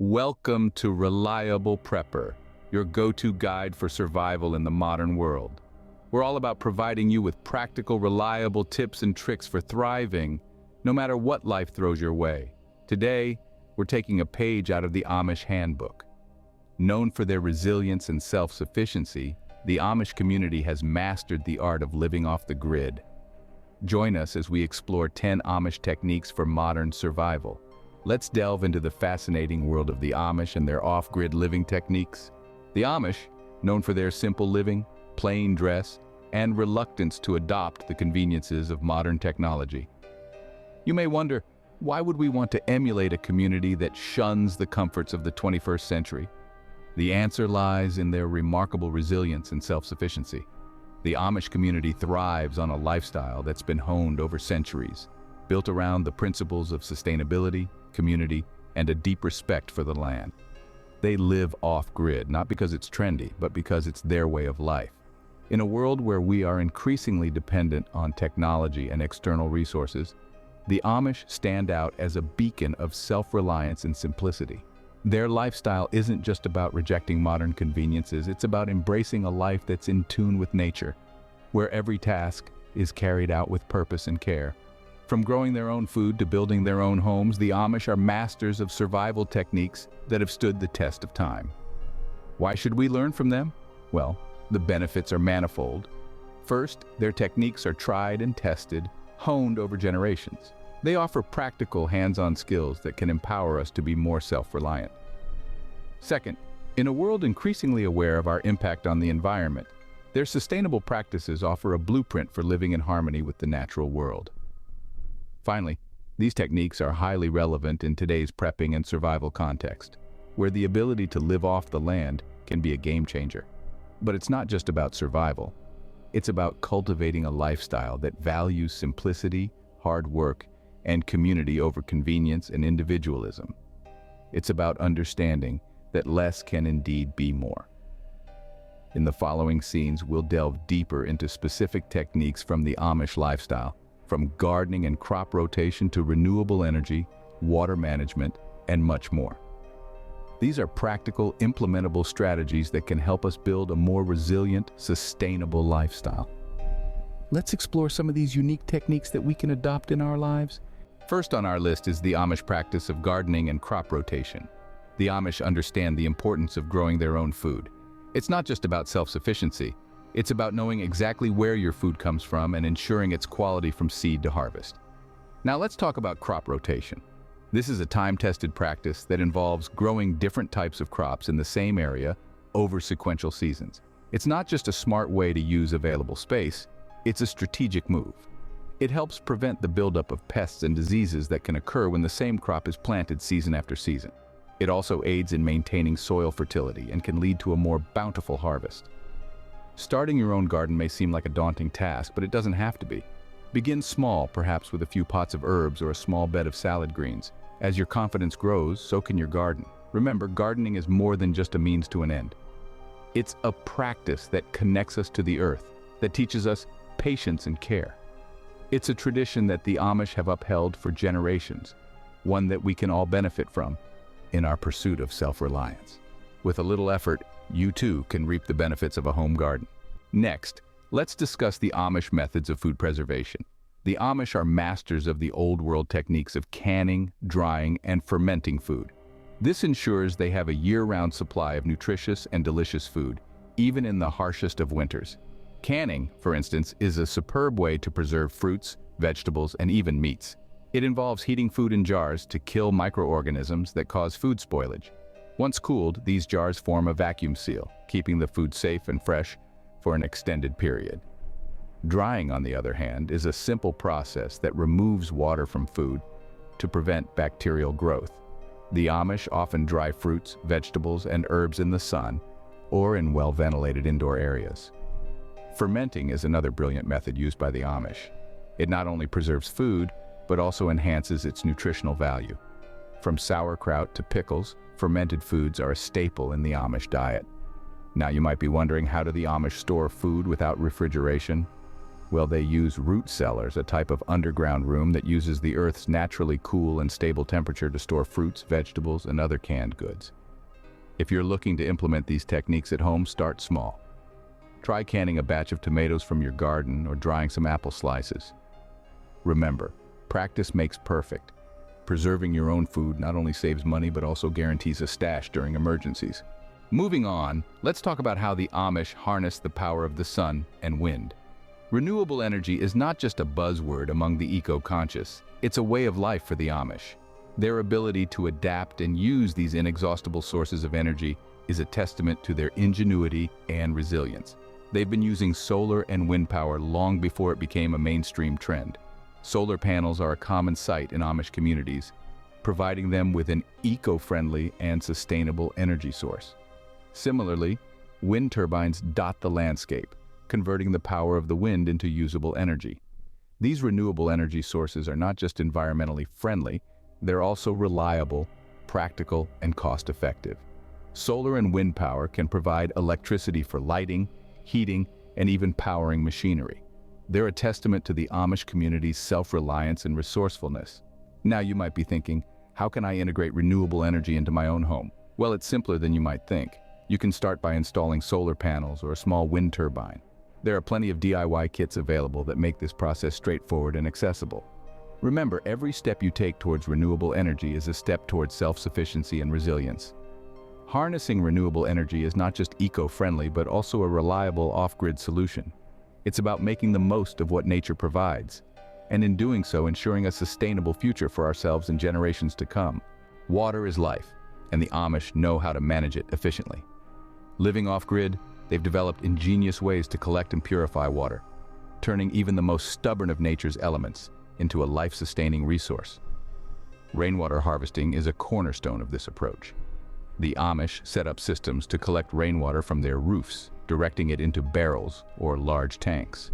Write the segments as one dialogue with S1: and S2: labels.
S1: Welcome to Reliable Prepper, your go-to guide for survival in the modern world. We're all about providing you with practical, reliable tips and tricks for thriving, no matter what life throws your way. Today, we're taking a page out of the Amish Handbook. Known for their resilience and self-sufficiency, the Amish community has mastered the art of living off the grid. Join us as we explore 10 Amish techniques for modern survival. Let's delve into the fascinating world of the Amish and their off-grid living techniques. The Amish, known for their simple living, plain dress, and reluctance to adopt the conveniences of modern technology. You may wonder, why would we want to emulate a community that shuns the comforts of the 21st century? The answer lies in their remarkable resilience and self-sufficiency. The Amish community thrives on a lifestyle that's been honed over centuries, built around the principles of sustainability, community, and a deep respect for the land. They live off-grid, not because it's trendy, but because it's their way of life. In a world where we are increasingly dependent on technology and external resources, the Amish stand out as a beacon of self-reliance and simplicity. Their lifestyle isn't just about rejecting modern conveniences, it's about embracing a life that's in tune with nature, where every task is carried out with purpose and care. From growing their own food to building their own homes, the Amish are masters of survival techniques that have stood the test of time. Why should we learn from them? Well, the benefits are manifold. First, their techniques are tried and tested, honed over generations. They offer practical, hands-on skills that can empower us to be more self-reliant. Second, in a world increasingly aware of our impact on the environment, their sustainable practices offer a blueprint for living in harmony with the natural world. Finally, these techniques are highly relevant in today's prepping and survival context, where the ability to live off the land can be a game changer. But it's not just about survival. It's about cultivating a lifestyle that values simplicity, hard work, and community over convenience and individualism. It's about understanding that less can indeed be more. In the following scenes, we'll delve deeper into specific techniques from the Amish lifestyle, from gardening and crop rotation to renewable energy, water management, and much more. These are practical, implementable strategies that can help us build a more resilient, sustainable lifestyle. Let's explore some of these unique techniques that we can adopt in our lives. First on our list is the Amish practice of gardening and crop rotation. The Amish understand the importance of growing their own food. It's not just about self-sufficiency. It's about knowing exactly where your food comes from and ensuring its quality from seed to harvest. Now let's talk about crop rotation. This is a time-tested practice that involves growing different types of crops in the same area over sequential seasons. It's not just a smart way to use available space, it's a strategic move. It helps prevent the buildup of pests and diseases that can occur when the same crop is planted season after season. It also aids in maintaining soil fertility and can lead to a more bountiful harvest. Starting your own garden may seem like a daunting task, but it doesn't have to be. Begin small, perhaps with a few pots of herbs or a small bed of salad greens. As your confidence grows, so can your garden. Remember, gardening is more than just a means to an end. It's a practice that connects us to the earth, that teaches us patience and care. It's a tradition that the Amish have upheld for generations, one that we can all benefit from in our pursuit of self-reliance. With a little effort, you too can reap the benefits of a home garden. Next, let's discuss the Amish methods of food preservation. The Amish are masters of the old world techniques of canning, drying, and fermenting food. This ensures they have a year-round supply of nutritious and delicious food, even in the harshest of winters. Canning, for instance, is a superb way to preserve fruits, vegetables, and even meats. It involves heating food in jars to kill microorganisms that cause food spoilage. Once cooled, these jars form a vacuum seal, keeping the food safe and fresh for an extended period. Drying, on the other hand, is a simple process that removes water from food to prevent bacterial growth. The Amish often dry fruits, vegetables, and herbs in the sun or in well-ventilated indoor areas. Fermenting is another brilliant method used by the Amish. It not only preserves food, but also enhances its nutritional value. From sauerkraut to pickles, fermented foods are a staple in the Amish diet. Now you might be wondering, how do the Amish store food without refrigeration? Well, they use root cellars, a type of underground room that uses the Earth's naturally cool and stable temperature to store fruits, vegetables, and other canned goods. If you're looking to implement these techniques at home, start small. Try canning a batch of tomatoes from your garden or drying some apple slices. Remember, practice makes perfect. Preserving your own food not only saves money but also guarantees a stash during emergencies. Moving on, let's talk about how the Amish harness the power of the sun and wind. Renewable energy is not just a buzzword among the eco-conscious, it's a way of life for the Amish. Their ability to adapt and use these inexhaustible sources of energy is a testament to their ingenuity and resilience. They've been using solar and wind power long before it became a mainstream trend. Solar panels are a common sight in Amish communities, providing them with an eco-friendly and sustainable energy source. Similarly, wind turbines dot the landscape, converting the power of the wind into usable energy. These renewable energy sources are not just environmentally friendly, they're also reliable, practical, and cost-effective. Solar and wind power can provide electricity for lighting, heating, and even powering machinery. They're a testament to the Amish community's self-reliance and resourcefulness. Now you might be thinking, how can I integrate renewable energy into my own home? Well, it's simpler than you might think. You can start by installing solar panels or a small wind turbine. There are plenty of DIY kits available that make this process straightforward and accessible. Remember, every step you take towards renewable energy is a step towards self-sufficiency and resilience. Harnessing renewable energy is not just eco-friendly, but also a reliable off-grid solution. It's about making the most of what nature provides, and in doing so, ensuring a sustainable future for ourselves and generations to come. Water is life, and the Amish know how to manage it efficiently. Living off-grid, they've developed ingenious ways to collect and purify water, turning even the most stubborn of nature's elements into a life-sustaining resource. Rainwater harvesting is a cornerstone of this approach. The Amish set up systems to collect rainwater from their roofs, directing it into barrels or large tanks.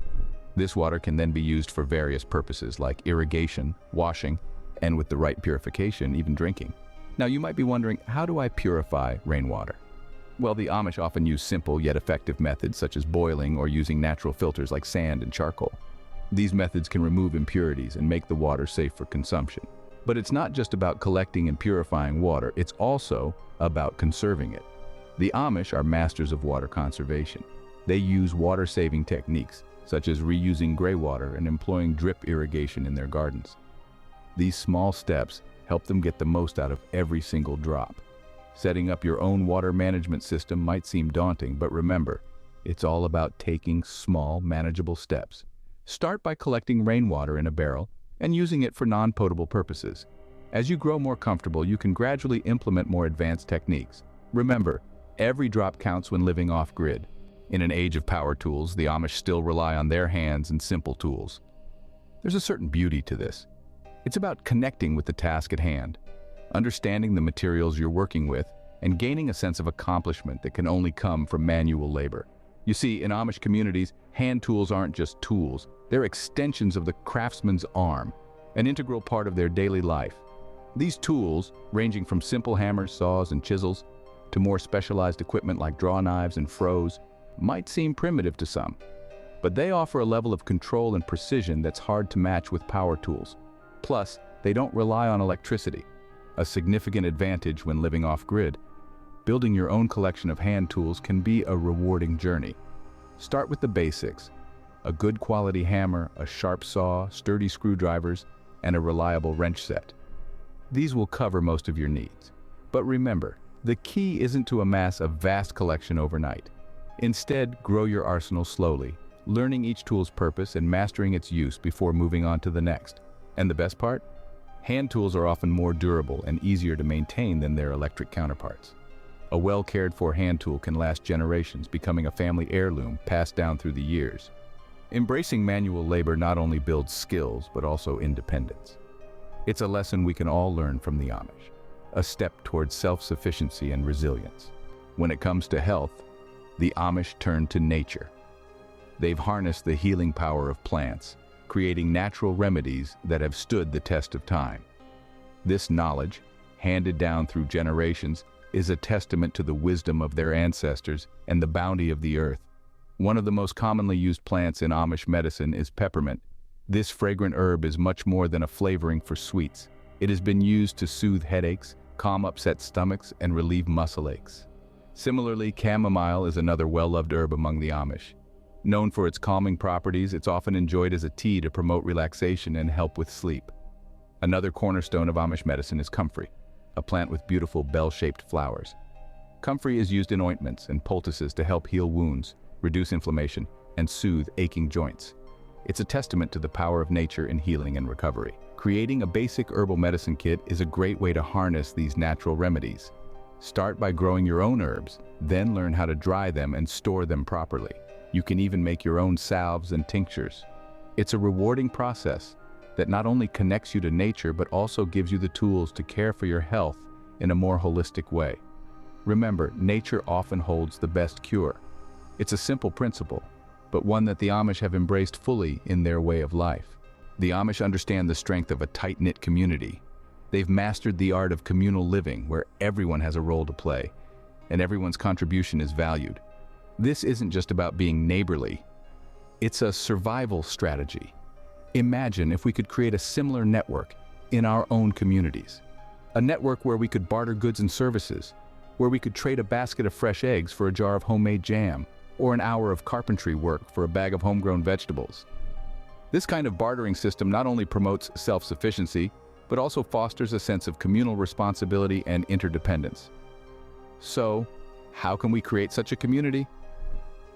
S1: This water can then be used for various purposes like irrigation, washing, and with the right purification, even drinking. Now you might be wondering, how do I purify rainwater? Well, the Amish often use simple yet effective methods such as boiling or using natural filters like sand and charcoal. These methods can remove impurities and make the water safe for consumption. But it's not just about collecting and purifying water, it's also about conserving it. The Amish are masters of water conservation. They use water-saving techniques, such as reusing gray water and employing drip irrigation in their gardens. These small steps help them get the most out of every single drop. Setting up your own water management system might seem daunting, but remember, it's all about taking small, manageable steps. Start by collecting rainwater in a barrel and using it for non-potable purposes. As you grow more comfortable, you can gradually implement more advanced techniques. Remember, every drop counts when living off-grid. In an age of power tools, the Amish still rely on their hands and simple tools. There's a certain beauty to this. It's about connecting with the task at hand, understanding the materials you're working with, and gaining a sense of accomplishment that can only come from manual labor. You see, in Amish communities, hand tools aren't just tools, they're extensions of the craftsman's arm, an integral part of their daily life. These tools, ranging from simple hammers, saws, and chisels, to more specialized equipment like draw knives and froes, might seem primitive to some, but they offer a level of control and precision that's hard to match with power tools. Plus, they don't rely on electricity, a significant advantage when living off-grid. Building your own collection of hand tools can be a rewarding journey. Start with the basics: a good quality hammer, a sharp saw, sturdy screwdrivers, and a reliable wrench set. These will cover most of your needs. But remember, the key isn't to amass a vast collection overnight. Instead, grow your arsenal slowly, learning each tool's purpose and mastering its use before moving on to the next. And the best part? Hand tools are often more durable and easier to maintain than their electric counterparts. A well-cared-for hand tool can last generations, becoming a family heirloom passed down through the years. Embracing manual labor not only builds skills, but also independence. It's a lesson we can all learn from the Amish, a step towards self-sufficiency and resilience. When it comes to health, the Amish turn to nature. They've harnessed the healing power of plants, creating natural remedies that have stood the test of time. This knowledge, handed down through generations, is a testament to the wisdom of their ancestors and the bounty of the earth. One of the most commonly used plants in Amish medicine is peppermint. This fragrant herb is much more than a flavoring for sweets. It has been used to soothe headaches, calm upset stomachs, and relieve muscle aches. Similarly, chamomile is another well-loved herb among the Amish. Known for its calming properties, it's often enjoyed as a tea to promote relaxation and help with sleep. Another cornerstone of Amish medicine is comfrey, a plant with beautiful bell-shaped flowers. Comfrey is used in ointments and poultices to help heal wounds, reduce inflammation, and soothe aching joints. It's a testament to the power of nature in healing and recovery. Creating a basic herbal medicine kit is a great way to harness these natural remedies. Start by growing your own herbs, then learn how to dry them and store them properly. You can even make your own salves and tinctures. It's a rewarding process that not only connects you to nature but also gives you the tools to care for your health in a more holistic way. Remember, nature often holds the best cure. It's a simple principle, but one that the Amish have embraced fully in their way of life. The Amish understand the strength of a tight-knit community. They've mastered the art of communal living, where everyone has a role to play, and everyone's contribution is valued. This isn't just about being neighborly. It's a survival strategy. Imagine if we could create a similar network in our own communities. A network where we could barter goods and services, where we could trade a basket of fresh eggs for a jar of homemade jam, or an hour of carpentry work for a bag of homegrown vegetables. This kind of bartering system not only promotes self-sufficiency, but also fosters a sense of communal responsibility and interdependence. So, how can we create such a community?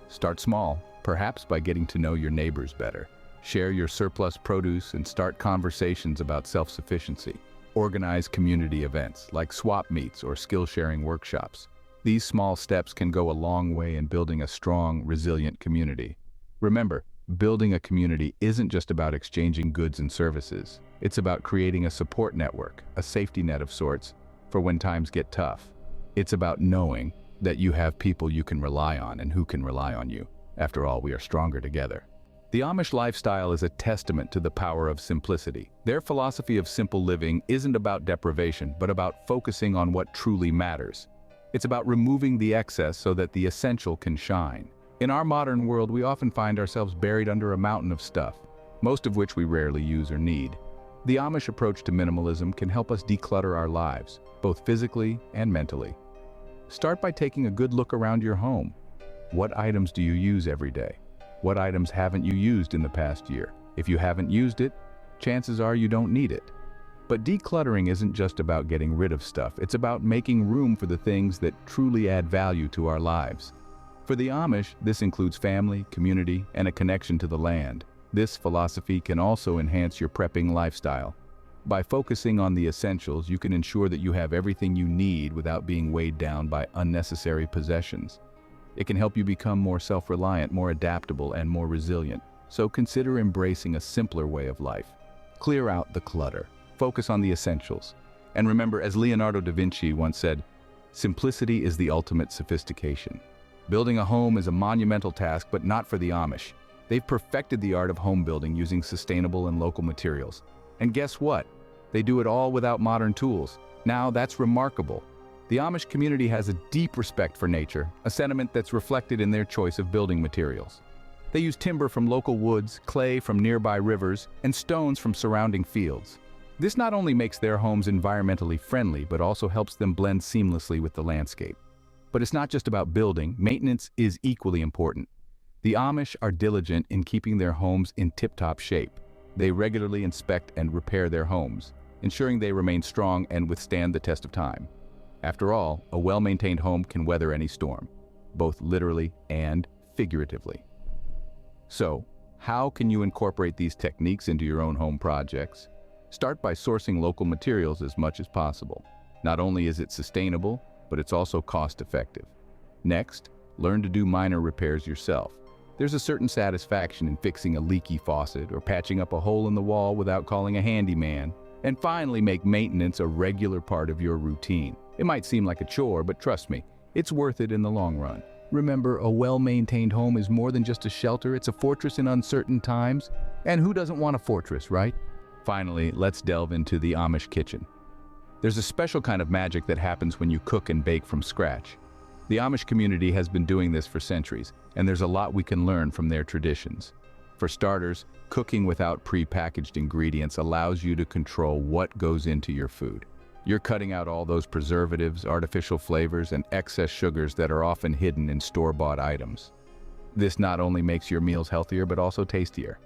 S1: Start small, perhaps by getting to know your neighbors better. Share your surplus produce and start conversations about self-sufficiency. Organize community events like swap meets or skill-sharing workshops. These small steps can go a long way in building a strong, resilient community. Remember, building a community isn't just about exchanging goods and services. It's about creating a support network, a safety net of sorts, for when times get tough. It's about knowing that you have people you can rely on and who can rely on you. After all, we are stronger together. The Amish lifestyle is a testament to the power of simplicity. Their philosophy of simple living isn't about deprivation, but about focusing on what truly matters. It's about removing the excess so that the essential can shine. In our modern world, we often find ourselves buried under a mountain of stuff, most of which we rarely use or need. The Amish approach to minimalism can help us declutter our lives, both physically and mentally. Start by taking a good look around your home. What items do you use every day? What items haven't you used in the past year? If you haven't used it, chances are you don't need it. But decluttering isn't just about getting rid of stuff. It's about making room for the things that truly add value to our lives. For the Amish, this includes family, community, and a connection to the land. This philosophy can also enhance your prepping lifestyle. By focusing on the essentials, you can ensure that you have everything you need without being weighed down by unnecessary possessions. It can help you become more self-reliant, more adaptable, and more resilient. So consider embracing a simpler way of life. Clear out the clutter. Focus on the essentials. And remember, as Leonardo da Vinci once said, simplicity is the ultimate sophistication. Building a home is a monumental task, but not for the Amish. They've perfected the art of home building using sustainable and local materials. And guess what? They do it all without modern tools. Now, that's remarkable. The Amish community has a deep respect for nature, a sentiment that's reflected in their choice of building materials. They use timber from local woods, clay from nearby rivers, and stones from surrounding fields. This not only makes their homes environmentally friendly, but also helps them blend seamlessly with the landscape. But it's not just about building. Maintenance is equally important. The Amish are diligent in keeping their homes in tip-top shape. They regularly inspect and repair their homes, ensuring they remain strong and withstand the test of time. After all, a well-maintained home can weather any storm, both literally and figuratively. So, how can you incorporate these techniques into your own home projects? Start by sourcing local materials as much as possible. Not only is it sustainable, but it's also cost-effective. Next, learn to do minor repairs yourself. There's a certain satisfaction in fixing a leaky faucet or patching up a hole in the wall without calling a handyman. And finally, make maintenance a regular part of your routine. It might seem like a chore, but trust me, it's worth it in the long run. Remember, a well-maintained home is more than just a shelter, it's a fortress in uncertain times. And who doesn't want a fortress, right? Finally, let's delve into the Amish kitchen. There's a special kind of magic that happens when you cook and bake from scratch. The Amish community has been doing this for centuries, and there's a lot we can learn from their traditions. For starters, cooking without pre-packaged ingredients allows you to control what goes into your food. You're cutting out all those preservatives, artificial flavors, and excess sugars that are often hidden in store-bought items. This not only makes your meals healthier, but also tastier.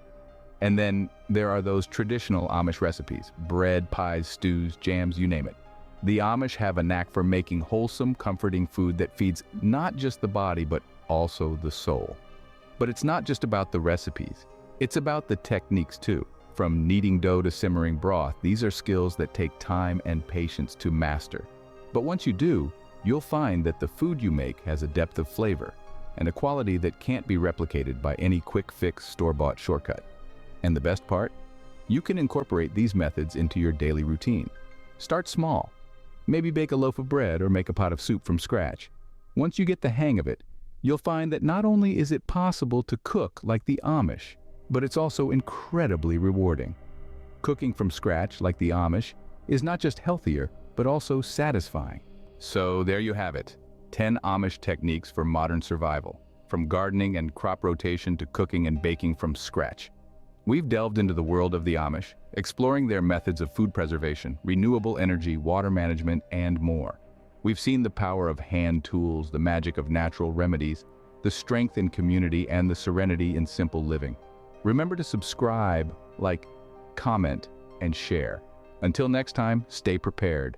S1: And then there are those traditional Amish recipes: bread, pies, stews, jams, you name it. The Amish have a knack for making wholesome, comforting food that feeds not just the body, but also the soul. But it's not just about the recipes. It's about the techniques too. From kneading dough to simmering broth, these are skills that take time and patience to master. But once you do, you'll find that the food you make has a depth of flavor and a quality that can't be replicated by any quick-fix store-bought shortcut. And the best part? You can incorporate these methods into your daily routine. Start small. Maybe bake a loaf of bread or make a pot of soup from scratch. Once you get the hang of it, you'll find that not only is it possible to cook like the Amish, but it's also incredibly rewarding. Cooking from scratch like the Amish is not just healthier, but also satisfying. So there you have it, 10 Amish techniques for modern survival, from gardening and crop rotation to cooking and baking from scratch. We've delved into the world of the Amish, exploring their methods of food preservation, renewable energy, water management, and more. We've seen the power of hand tools, the magic of natural remedies, the strength in community, and the serenity in simple living. Remember to subscribe, like, comment, and share. Until next time, stay prepared.